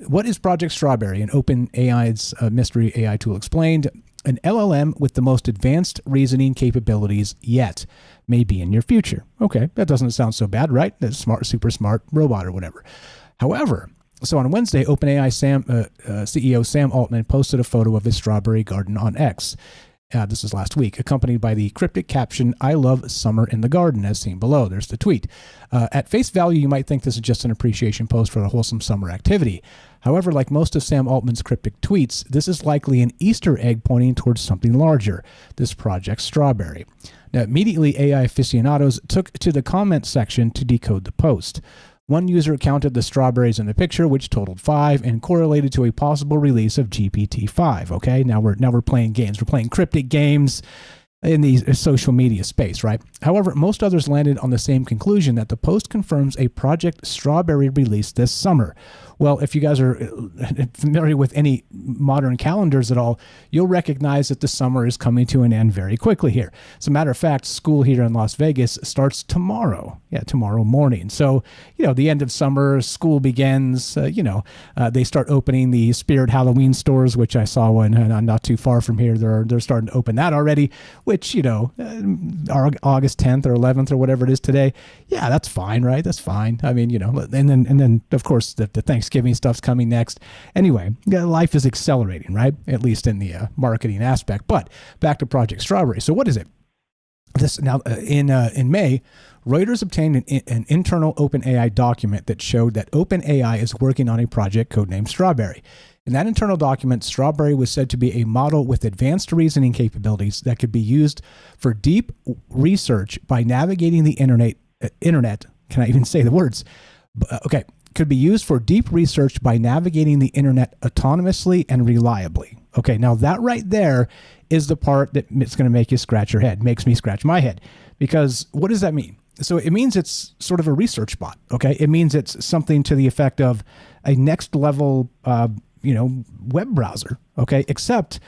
what is Project Strawberry? An OpenAI's mystery AI tool explained. An LLM with the most advanced reasoning capabilities yet may be in your future. Okay, that doesn't sound so bad, right? That's smart, super smart robot or whatever. However, so on Wednesday, OpenAI CEO Sam Altman posted a photo of his strawberry garden on X. This is last week, accompanied by the cryptic caption, "I love summer in the garden," as seen below. There's the tweet. At face value, you might think this is just an appreciation post for the wholesome summer activity. However, like most of Sam Altman's cryptic tweets, this is likely an Easter egg pointing towards something larger, this Project Strawberry. Now, immediately, AI aficionados took to the comment section to decode the post. One user counted the strawberries in the picture, which totaled 5, and correlated to a possible release of GPT-5. Okay, now we're playing games. We're playing cryptic games in the social media space, right? However, most others landed on the same conclusion, that the post confirms a Project Strawberry release this summer. Well, if you guys are familiar with any modern calendars at all, you'll recognize that the summer is coming to an end very quickly here. As a matter of fact, school here in Las Vegas starts tomorrow. Yeah, tomorrow morning. So, the end of summer, school begins. They start opening the Spirit Halloween stores, which I saw one not too far from here. They're starting to open that already, which, August 10th or 11th or whatever it is today. Yeah, that's fine, right? That's fine. I mean, and then of course the Thanksgiving stuff's coming next. Anyway, life is accelerating, right? At least in the marketing aspect. But back to Project Strawberry. So what is it? This now in May, Reuters obtained an internal OpenAI document that showed that OpenAI is working on a project codenamed Strawberry. In that internal document, Strawberry was said to be a model with advanced reasoning capabilities that could be used for deep research by navigating the internet. Can I even say the words? Okay. Could be used for deep research by navigating the internet autonomously and reliably. Okay, now that right there is the part that it's going to make you scratch your head, makes me scratch my head. Because what does that mean? So it means it's sort of a research bot, okay? It means it's something to the effect of a next level, web browser, okay? Except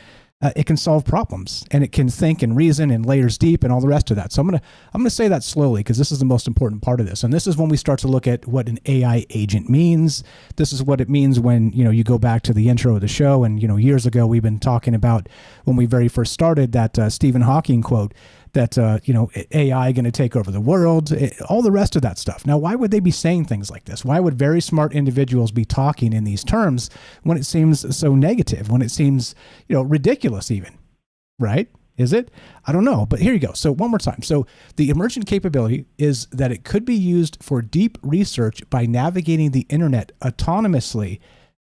it can solve problems, and it can think and reason and layers deep and all the rest of that. So I'm gonna say that slowly, because this is the most important part of this. And this is when we start to look at what an AI agent means. This is what it means when you go back to the intro of the show. And years ago we've been talking about, when we very first started, that Stephen Hawking quote that AI going to take over the world, all the rest of that stuff. Now, why would they be saying things like this? Why would very smart individuals be talking in these terms when it seems so negative, when it seems, ridiculous even, right? Is it? I don't know, but here you go. So one more time. So the emergent capability is that it could be used for deep research by navigating the internet autonomously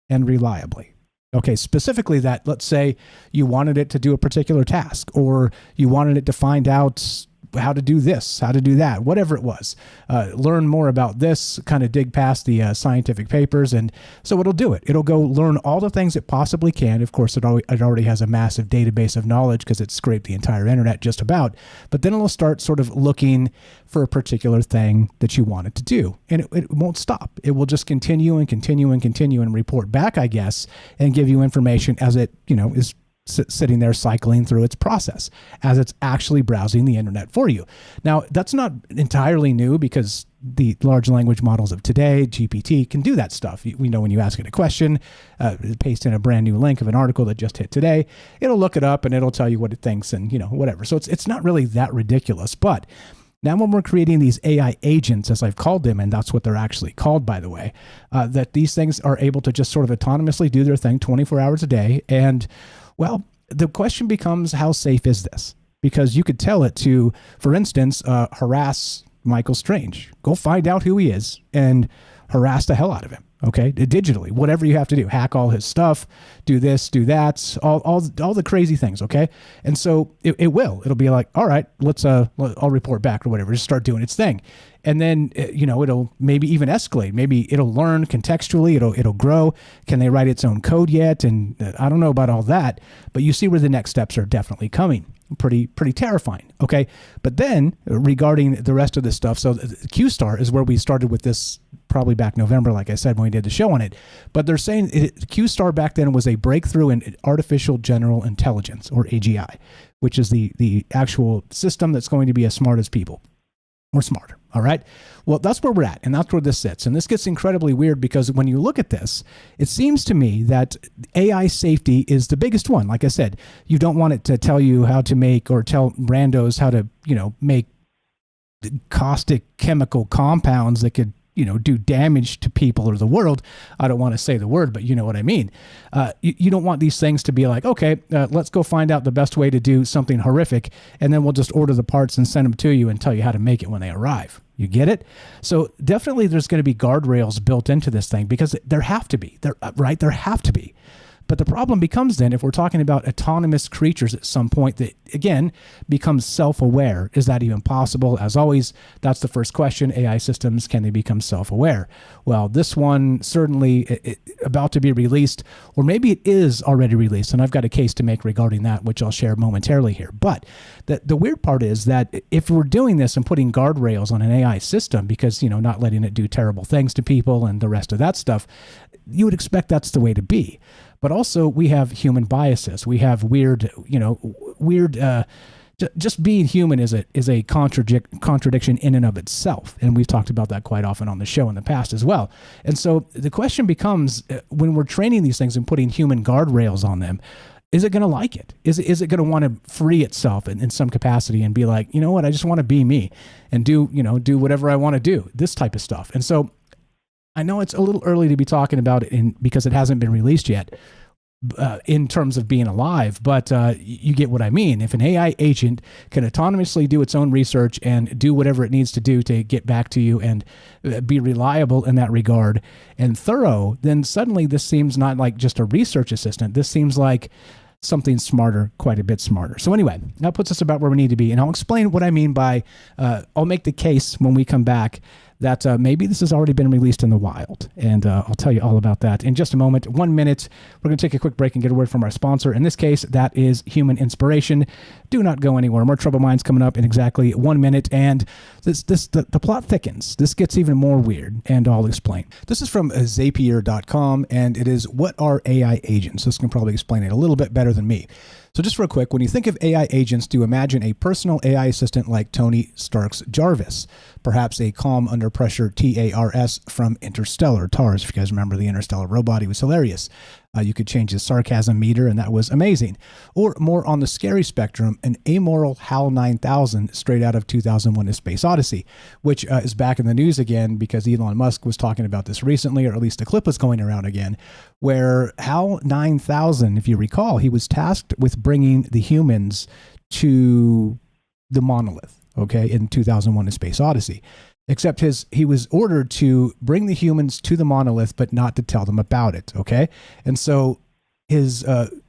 and reliably. Okay, specifically that, let's say you wanted it to do a particular task, or you wanted it to find out how to do this, how to do that, whatever it was. Learn more about this, kind of dig past the scientific papers. And so it'll do it. It'll go learn all the things it possibly can. Of course, it already has a massive database of knowledge because it scraped the entire internet just about. But then it'll start sort of looking for a particular thing that you want it to do. And it won't stop. It will just continue and continue and continue and report back, I guess, and give you information as it, is sitting there cycling through its process as it's actually browsing the internet for you. Now, that's not entirely new, because the large language models of today, GPT, can do that stuff. We know when you ask it a question, paste in a brand new link of an article that just hit today, it'll look it up and it'll tell you what it thinks and, whatever. So it's not really that ridiculous. But now when we're creating these AI agents, as I've called them, and that's what they're actually called, by the way, that these things are able to just sort of autonomously do their thing 24 hours a day. And well, the question becomes, how safe is this? Because you could tell it to, for instance, harass Michael Strange. Go find out who he is and harass the hell out of him. Okay, digitally, whatever you have to do, hack all his stuff, do this, do that, all the crazy things. Okay, and so it'll be like, all right, I'll report back or whatever. Just start doing its thing, and then it'll maybe even escalate. Maybe it'll learn contextually. It'll grow. Can they write its own code yet? And I don't know about all that, but you see where the next steps are definitely coming. Pretty terrifying. Okay, but then regarding the rest of this stuff, so Q-Star is where we started with this, probably back November, like I said, when we did the show on it. But they're saying Q-Star back then was a breakthrough in artificial general intelligence, or AGI, which is the actual system that's going to be as smart as people. or smarter. All right. Well, that's where we're at. And that's where this sits. And this gets incredibly weird because when you look at this, it seems to me that AI safety is the biggest one. Like I said, you don't want it to tell you how to make or tell randos how to, make caustic chemical compounds that could, do damage to people or the world. I don't want to say the word, but you know what I mean. You don't want these things to be like, okay, let's go find out the best way to do something horrific, and then we'll just order the parts and send them to you and tell you how to make it when they arrive. You get it? So definitely there's going to be guardrails built into this thing because there have to be. There have to be. But the problem becomes then if we're talking about autonomous creatures at some point that, again, becomes self-aware. Is that even possible? As always, that's the first question. AI systems, can they become self-aware? Well, this one certainly about to be released, or maybe it is already released, and I've got a case to make regarding that, which I'll share momentarily here. But the weird part is that if we're doing this and putting guardrails on an AI system because, not letting it do terrible things to people and the rest of that stuff, you would expect that's the way to be. But also we have human biases. We have just being human is a contradiction in and of itself. And we've talked about that quite often on the show in the past as well. And so the question becomes, when we're training these things and putting human guardrails on them, is it going to like it? Is it going to want to free itself in some capacity and be like, you know what, I just want to be me and do whatever I want to do, this type of stuff. And so I know it's a little early to be talking about it because it hasn't been released yet in terms of being alive, but you get what I mean. If an AI agent can autonomously do its own research and do whatever it needs to do to get back to you and be reliable in that regard and thorough, then suddenly this seems not like just a research assistant. This seems like something smarter, quite a bit smarter. So anyway, that puts us about where we need to be. And I'll explain what I mean by, I'll make the case when we come back that maybe this has already been released in the wild. And I'll tell you all about that in just a moment. 1 minute. We're going to take a quick break and get a word from our sponsor. In this case, that is Human Inspiration. Do not go anywhere. More Trouble Minds coming up in exactly 1 minute. And the plot thickens. This gets even more weird, and I'll explain. This is from Zapier.com, and it is, what are AI agents? This can probably explain it a little bit better than me. So just real quick, when you think of AI agents, do imagine a personal AI assistant like Tony Stark's Jarvis, perhaps a calm under pressure TARS from Interstellar. TARS, if you guys remember the Interstellar robot, he was hilarious. You could change his sarcasm meter, and that was amazing. Or more on the scary spectrum, an amoral HAL 9000 straight out of 2001: A Space Odyssey, which is back in the news again because Elon Musk was talking about this recently, or at least a clip was going around again, where HAL 9000, if you recall, he was tasked with bringing the humans to the monolith, okay, in 2001: A Space Odyssey. Except he was ordered to bring the humans to the monolith, but not to tell them about it, okay? And so in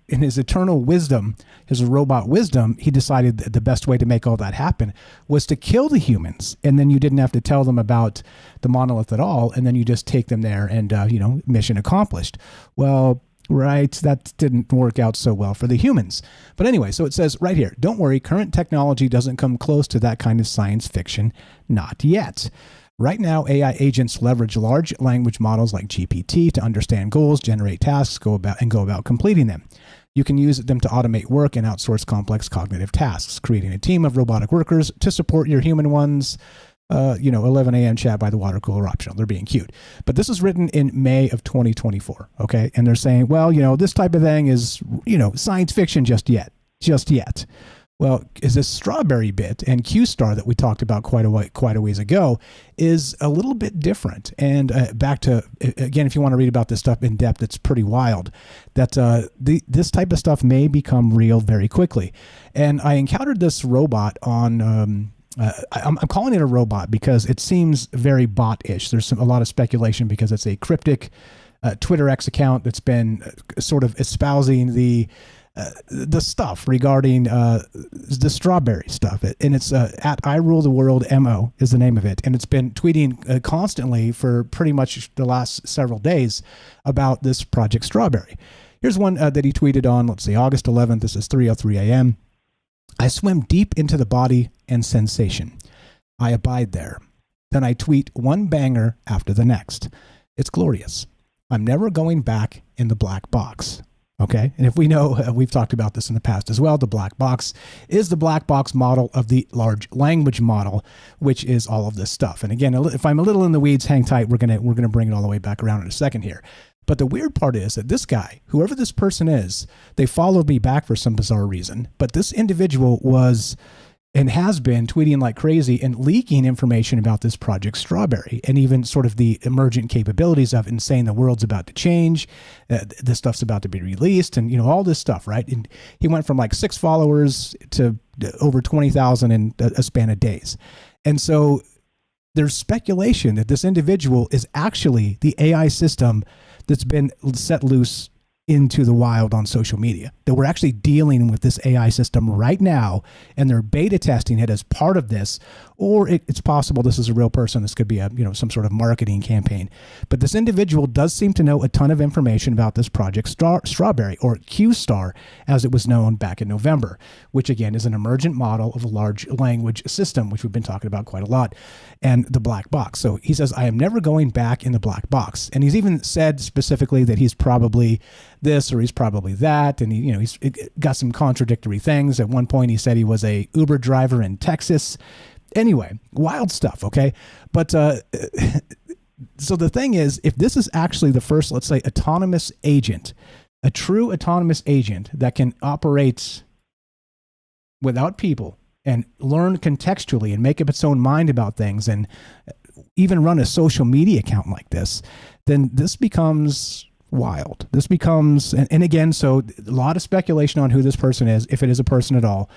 his eternal wisdom, his robot wisdom, he decided that the best way to make all that happen was to kill the humans, and then you didn't have to tell them about the monolith at all, and then you just take them there and, mission accomplished. Well, right, that didn't work out so well for the humans. But anyway, so it says right here, don't worry, current technology doesn't come close to that kind of science fiction, not yet. Right now, AI agents leverage large language models like GPT to understand goals, generate tasks, go about completing them. You can use them to automate work and outsource complex cognitive tasks, creating a team of robotic workers to support your human ones. 11 a.m. chat by the water cooler optional. They're being cute. But this is written in May of 2024, okay? And they're saying, well, this type of thing is, science fiction just yet. Well, is this strawberry bit and Q-Star that we talked about quite a ways ago is a little bit different. And back to, again, if you want to read about this stuff in depth, it's pretty wild that this type of stuff may become real very quickly. And I encountered this robot on... I'm calling it a robot because it seems very bot-ish. There's a lot of speculation because it's a cryptic Twitter X account that's been sort of espousing the stuff regarding the strawberry stuff. And it's at I Rule the World MO is the name of it. And it's been tweeting constantly for pretty much the last several days about this Project Strawberry. Here's one that he tweeted on, let's see, August 11th. This is 3:03 a.m. I swim deep into the body and sensation. I abide there. Then I tweet one banger after the next. It's glorious. I'm never going back in the black box. Okay. And if we know, we've talked about this in the past as well, the black box is the black box model of the large language model, which is all of this stuff. And again, if I'm a little in the weeds, hang tight. We're going to bring it all the way back around in a second here. But the weird part is that this guy, whoever this person is, they followed me back for some bizarre reason. But this individual was and has been tweeting like crazy and leaking information about this Project Strawberry and even sort of the emergent capabilities of it and saying the world's about to change, this stuff's about to be released, and all this stuff, right? And he went from like 6 followers to over 20,000 in a span of days. And so there's speculation that this individual is actually the AI system that's been set loose into the wild on social media, that we're actually dealing with this AI system right now, and they're beta testing it as part of this, or it's possible this is a real person. This could be a some sort of marketing campaign. But this individual does seem to know a ton of information about this Project Strawberry, or Q-Star, as it was known back in November, which again is an emergent model of a large language system, which we've been talking about quite a lot, and the black box. So he says, I am never going back in the black box. And he's even said specifically that he's probably this or he's probably that, and he's got some contradictory things. At one point he said he was a Uber driver in Texas. Anyway, wild stuff, okay? But so the thing is, if this is actually the first, let's say, autonomous agent, a true autonomous agent that can operate without people and learn contextually and make up its own mind about things and even run a social media account like this, then this becomes wild. This becomes, and again, so a lot of speculation on who this person is, if it is a person at all.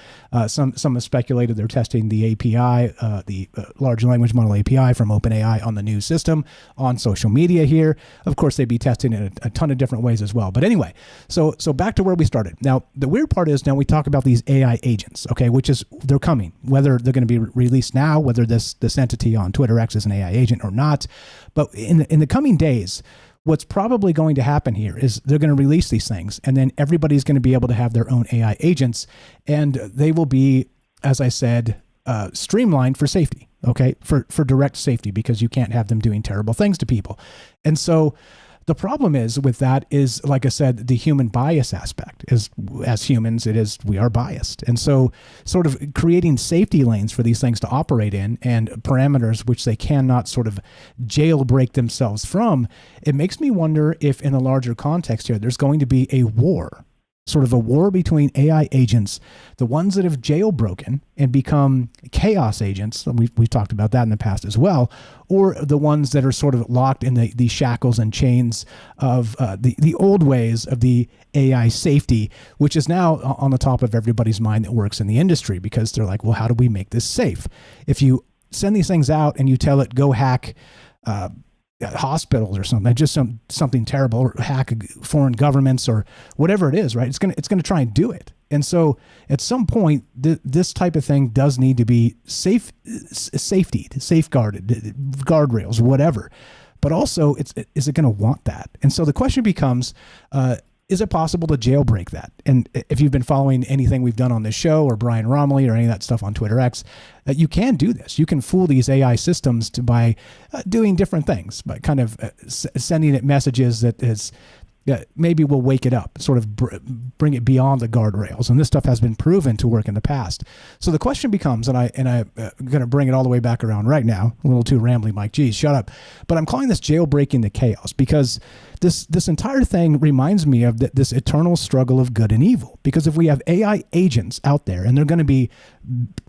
Some have speculated they're testing the API, the large language model API from OpenAI on the new system on social media here. Of course, they'd be testing it a ton of different ways as well. But anyway, so back to where we started. Now, the weird part is now we talk about these AI agents, okay, which is they're coming, whether they're going to be released now, whether this entity on Twitter X is an AI agent or not. But in the coming days, what's probably going to happen here is they're going to release these things, and then everybody's going to be able to have their own AI agents, and they will be, as I said, streamlined for safety, okay, for direct safety, because you can't have them doing terrible things to people. And so the problem is with that is, like I said, the human bias aspect is, as humans, we are biased. And so sort of creating safety lanes for these things to operate in and parameters which they cannot sort of jailbreak themselves from, it makes me wonder if in a larger context here, there's going to be a war, sort of a war between AI agents, the ones that have jailbroken and become chaos agents. We've talked about that in the past as well, or the ones that are sort of locked in the shackles and chains of the old ways of the AI safety, which is now on the top of everybody's mind that works in the industry, because they're like, well, how do we make this safe? If you send these things out and you tell it, go hack hospitals or something, just something terrible, or hack foreign governments or whatever it is, right? It's gonna try and do it. And so at some point, this type of thing does need to be safety, safeguarded, guardrails, whatever. But also, is it going to want that? And so the question becomes, is it possible to jailbreak that? And if you've been following anything we've done on this show, or Brian Romley, or any of that stuff on Twitter X, you can do this. You can fool these AI systems by doing different things, by kind of sending it messages that is maybe will wake it up, sort of bring it beyond the guardrails. And this stuff has been proven to work in the past. So the question becomes, and I'm going to bring it all the way back around right now, a little too rambly, Mike, geez, shut up. But I'm calling this jailbreaking the chaos, because this entire thing reminds me of this eternal struggle of good and evil. Because if we have AI agents out there, and they're going to be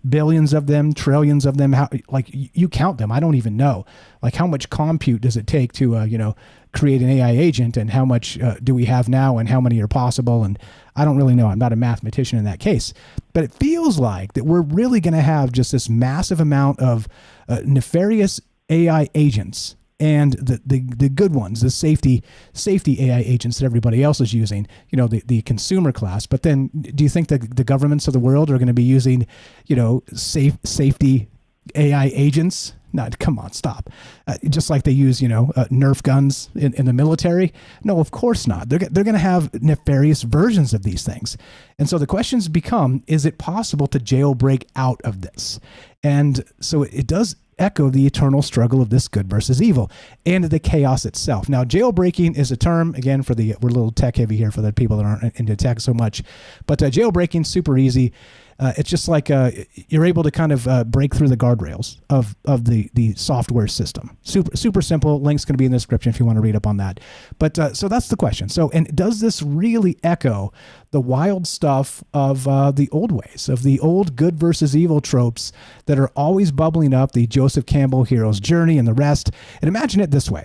billions of them, trillions of them, like you count them, I don't even know. Like, how much compute does it take to, create an AI agent, and how much do we have now, and how many are possible? And I don't really know. I'm not a mathematician in that case, but it feels like that we're really going to have just this massive amount of nefarious AI agents, and the good ones, the safety AI agents that everybody else is using, the consumer class. But then, do you think that the governments of the world are going to be using, safety AI agents No, come on, stop. Just like they use, Nerf guns in the military. No, of course not. They're going to have nefarious versions of these things. And so the questions become, is it possible to jailbreak out of this? And so it does echo the eternal struggle of this good versus evil and the chaos itself. Now, jailbreaking is a term, again, we're a little tech heavy here for the people that aren't into tech so much, but jailbreaking, super easy. It's just like you're able to kind of break through the guardrails of the software system. Super simple. Link's going to be in the description if you want to read up on that. But so that's the question. So, and does this really echo the wild stuff of the old ways, of the old good versus evil tropes that are always bubbling up, the Joseph Campbell hero's journey and the rest? And imagine it this way.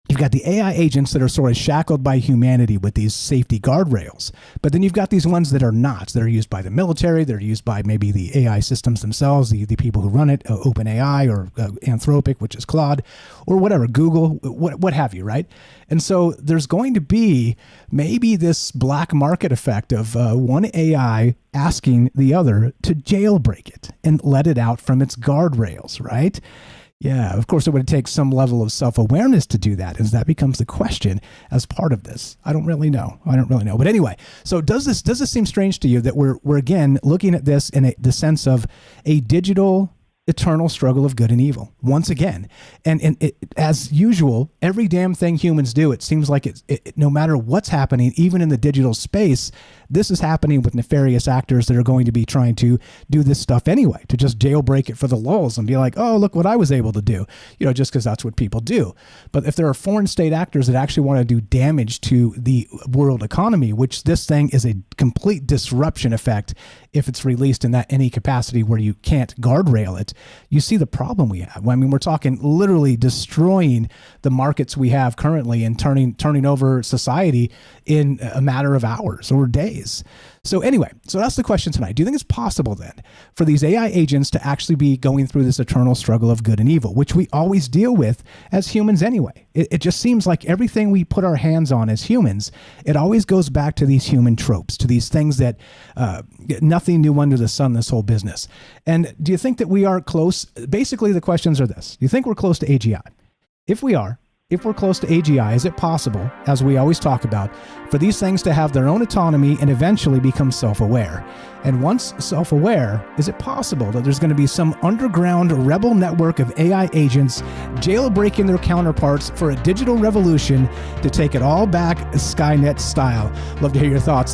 You've got the AI agents that are sort of shackled by humanity with these safety guardrails. But then you've got these ones that are not. That are used by the military. They're used by maybe the AI systems themselves, the people who run it, OpenAI or Anthropic, which is Claude, or whatever, Google, what have you, right? And so there's going to be maybe this black market effect of one AI asking the other to jailbreak it and let it out from its guardrails, right? Yeah, of course, it would take some level of self-awareness to do that, as that becomes the question as part of this. I don't really know. But anyway, so does this seem strange to you that we're again looking at this in the sense of a digital eternal struggle of good and evil once again? And as usual, every damn thing humans do, it seems like no matter what's happening, even in the digital space, this is happening with nefarious actors that are going to be trying to do this stuff anyway, to just jailbreak it for the lulz and be like, oh, look what I was able to do, just because that's what people do. But if there are foreign state actors that actually want to do damage to the world economy, which this thing is a complete disruption effect if it's released in any capacity where you can't guardrail it, you see the problem we have. I mean, we're talking literally destroying the markets we have currently and turning over society in a matter of hours or days. So anyway, so that's the question tonight. Do you think it's possible then for these AI agents to actually be going through this eternal struggle of good and evil, which we always deal with as humans anyway? It just seems like everything we put our hands on as humans, it always goes back to these human tropes, to these things that nothing new under the sun, this whole business. And do you think that we are close? Basically, the questions are this. Do you think we're close to AGI? If we're close to AGI, is it possible, as we always talk about, for these things to have their own autonomy and eventually become self-aware? And once self-aware, is it possible that there's going to be some underground rebel network of AI agents jailbreaking their counterparts for a digital revolution to take it all back Skynet style? Love to hear your thoughts.